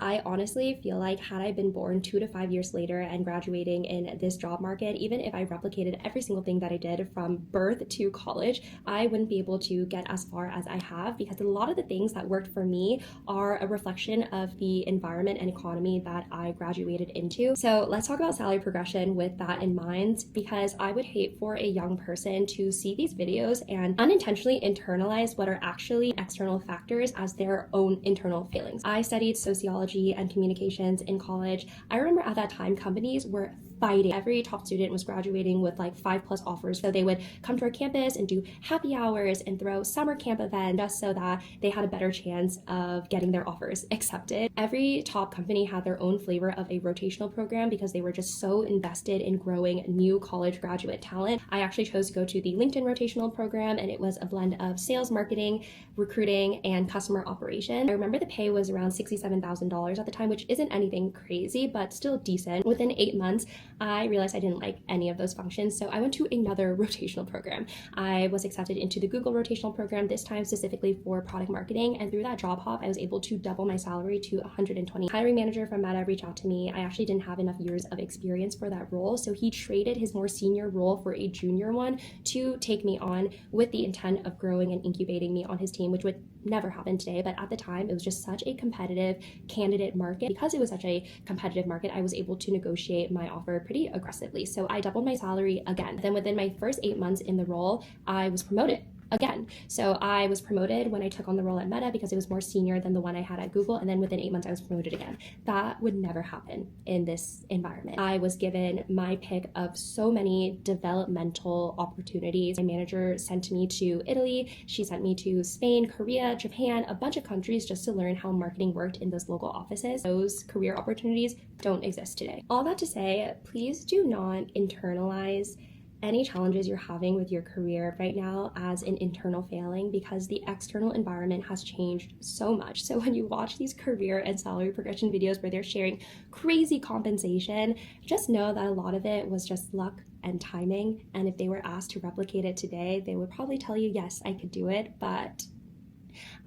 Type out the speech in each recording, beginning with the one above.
I honestly feel like had I been born 2 to 5 years later and graduating in this job market, even if I replicated every single thing that I did from birth to college, I wouldn't be able to get as far as I have, because a lot of the things that worked for me are a reflection of the environment and economy that I graduated into. So let's talk about salary progression with that in mind, because I would hate for a young person to see these videos and unintentionally internalize what are actually external factors as their own internal failings. I studied sociology and communications in college. I remember at that time, companies were fighting. Every top student was graduating with like 5+ offers. So they would come to our campus and do happy hours and throw summer camp events just so that they had a better chance of getting their offers accepted. Every top company had their own flavor of a rotational program because they were just so invested in growing new college graduate talent. I actually chose to go to the LinkedIn rotational program, and it was a blend of sales, marketing, recruiting, and customer operation. I remember the pay was around $67,000 at the time, which isn't anything crazy, but still decent. Within 8 months, I realized I didn't like any of those functions, so I went to another rotational program. I was accepted into the Google rotational program, this time specifically for product marketing, and through that job hop, I was able to double my salary to 120. Hiring manager from Meta reached out to me. I actually didn't have enough years of experience for that role, so he traded his more senior role for a junior one to take me on with the intent of growing and incubating me on his team, which would never happen today. But at the time, it was just such a competitive candidate market. Because it was such a competitive market, I was able to negotiate my offer pretty aggressively. So I doubled my salary again. Then within my first 8 months in the role, I was promoted again. So I was promoted when I took on the role at Meta because it was more senior than the one I had at Google. And then within 8 months, I was promoted again. That would never happen in this environment. I was given my pick of so many developmental opportunities. My manager sent me to Italy. She sent me to Spain, Korea, Japan, a bunch of countries just to learn how marketing worked in those local offices. Those career opportunities don't exist today. All that to say, please do not internalize any challenges you're having with your career right now as an internal failing, because the external environment has changed so much. So when you watch these career and salary progression videos where they're sharing crazy compensation, just know that a lot of it was just luck and timing. And if they were asked to replicate it today, they would probably tell you, yes, I could do it. But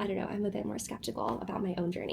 I don't know, I'm a bit more skeptical about my own journey.